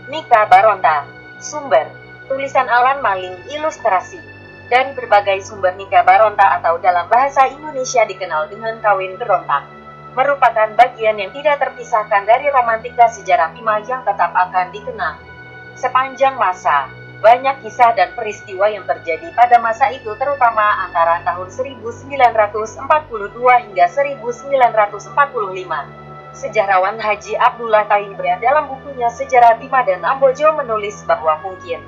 Nika Baronta. Sumber: tulisan Alan Maling, ilustrasi. Dari berbagai sumber, Nika Baronta atau dalam bahasa Indonesia dikenal dengan kawin berontak, merupakan bagian yang tidak terpisahkan dari romantika sejarah Bima yang tetap akan dikenang sepanjang masa. Banyak kisah dan peristiwa yang terjadi pada masa itu, terutama antara tahun 1942 hingga 1945. Sejarawan Haji Abdullah Taibah dalam bukunya Sejarah Bima dan Ambojo menulis bahwa mungkin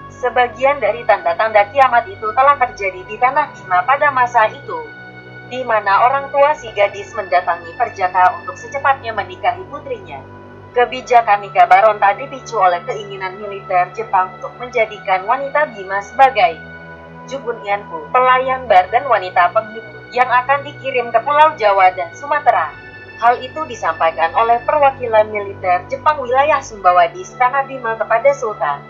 sebagian dari tanda-tanda kiamat itu telah terjadi di tanah Bima pada masa itu, di mana orang tua si gadis mendatangi Perjaka untuk secepatnya menikahi putrinya. Kebijakan Nika Baronta dipicu oleh keinginan militer Jepang untuk menjadikan wanita Bima sebagai Jubun Yanfu, pelayan bar dan wanita penghibur yang akan dikirim ke Pulau Jawa dan Sumatera. Hal itu disampaikan oleh perwakilan militer Jepang wilayah Sumbawa di Istana Bima kepada Sultan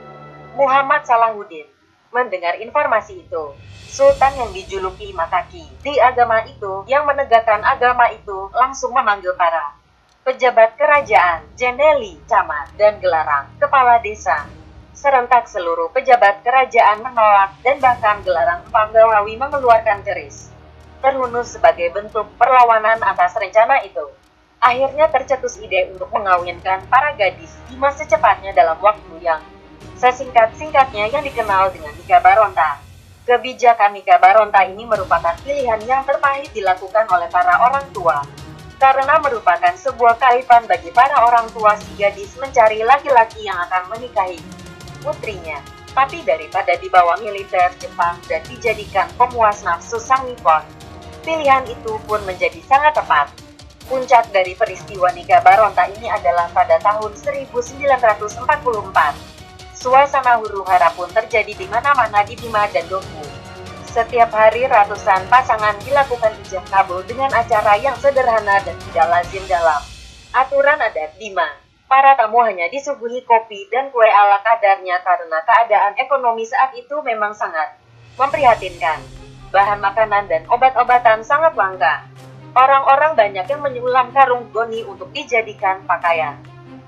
Muhammad Salahuddin. Mendengar informasi itu, Sultan yang dijuluki Mataki di agama itu, yang menegakkan agama itu, langsung memanggil para pejabat kerajaan, jendeli, camat, dan gelarang, kepala desa. Serentak seluruh pejabat kerajaan menolak, dan bahkan gelarang Panggawawi mengeluarkan keris terhunus sebagai bentuk perlawanan atas rencana itu. Akhirnya tercetus ide untuk mengawinkan para gadis Bima secepatnya dalam waktu yang sesingkat-singkatnya yang dikenal dengan Nika Baronta. Kebijakan Nika Baronta ini merupakan pilihan yang terpahit dilakukan oleh para orang tua, karena merupakan sebuah keaiban bagi para orang tua si gadis mencari laki-laki yang akan menikahi putrinya. Tapi daripada dibawa militer Jepang dan dijadikan pemuas nafsu sang Nippon, pilihan itu pun menjadi sangat tepat. Puncak dari peristiwa Nika Baronta ini adalah pada tahun 1944. Suasana huru-hara pun terjadi di mana-mana di Bima dan Dofu. Setiap hari ratusan pasangan dilakukan ijab kabul dengan acara yang sederhana dan tidak lazim dalam aturan adat Bima. Para tamu hanya disuguhi kopi dan kue ala kadarnya karena keadaan ekonomi saat itu memang sangat memprihatinkan. Bahan makanan dan obat-obatan sangat langka. Orang-orang banyak yang menyulam karung goni untuk dijadikan pakaian.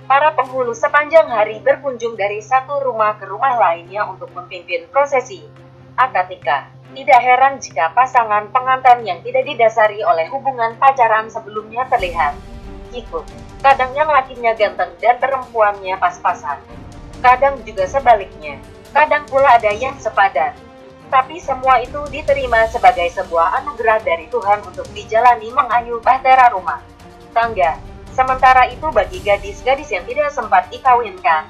Para penghulu sepanjang hari berkunjung dari satu rumah ke rumah lainnya untuk memimpin prosesi akad nikah. Tidak heran jika pasangan pengantin yang tidak didasari oleh hubungan pacaran sebelumnya terlihat ikut. Kadang yang lakinya ganteng dan perempuannya pas-pasan. Kadang juga sebaliknya. Kadang pula ada yang sepadan. Tapi semua itu diterima sebagai sebuah anugerah dari Tuhan untuk dijalani mengayuh bahtera rumah tangga. Sementara itu bagi gadis-gadis yang tidak sempat dikawinkan,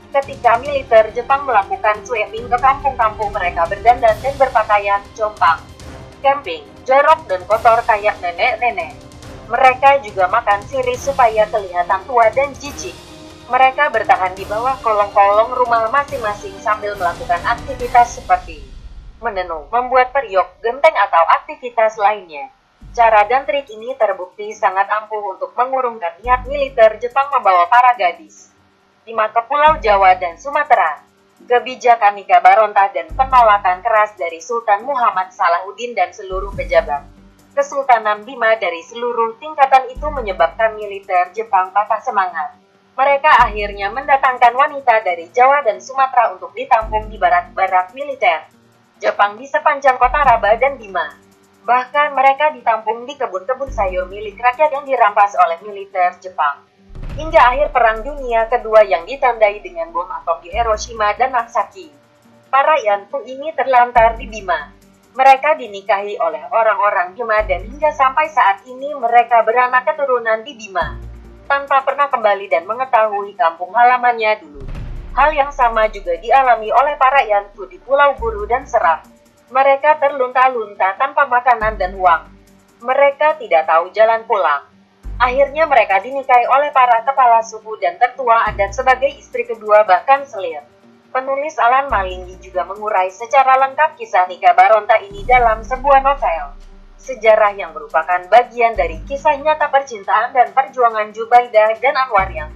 ketika militer Jepang melakukan sweeping ke kampung-kampung, mereka berdandan dan berpakaian compang, camping, jorok dan kotor kayak nenek-nenek. Mereka juga makan sirih supaya kelihatan tua dan jijik. Mereka bertahan di bawah kolong-kolong rumah masing-masing sambil melakukan aktivitas seperti menenun, membuat periuk, genteng atau aktivitas lainnya. Cara dan trik ini terbukti sangat ampuh untuk mengurungkan niat militer Jepang membawa para gadis Bima ke Pulau Jawa dan Sumatera. Kebijakan Nika Baronta dan penolakan keras dari Sultan Muhammad Salahuddin dan seluruh pejabat Kesultanan Bima dari seluruh tingkatan itu menyebabkan militer Jepang patah semangat. Mereka akhirnya mendatangkan wanita dari Jawa dan Sumatera untuk ditampung di barak-barak militer Jepang di sepanjang kota Raba dan Bima. Bahkan mereka ditampung di kebun-kebun sayur milik rakyat yang dirampas oleh militer Jepang. Hingga akhir Perang Dunia Kedua yang ditandai dengan bom atom di Hiroshima dan Nagasaki. Para Yanfu ini terlantar di Bima. Mereka dinikahi oleh orang-orang Bima dan hingga sampai saat ini mereka beranak keturunan di Bima, tanpa pernah kembali dan mengetahui kampung halamannya dulu. Hal yang sama juga dialami oleh para Yanfu di Pulau Buru dan Seram. Mereka terlunta-lunta tanpa makanan dan uang. Mereka tidak tahu jalan pulang. Akhirnya mereka dinikahi oleh para kepala suku dan tertua adat sebagai istri kedua bahkan selir. Penulis Alan Maling juga mengurai secara lengkap kisah Nika Baronta ini dalam sebuah novel sejarah yang merupakan bagian dari kisah nyata percintaan dan perjuangan Jubaidah dan Anwar yang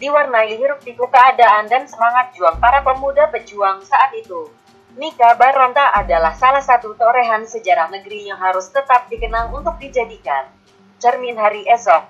diwarnai hiruk-pikuk keadaan dan semangat juang para pemuda pejuang saat itu. Nika Baronta adalah salah satu torehan sejarah negeri yang harus tetap dikenang untuk dijadikan cermin hari esok.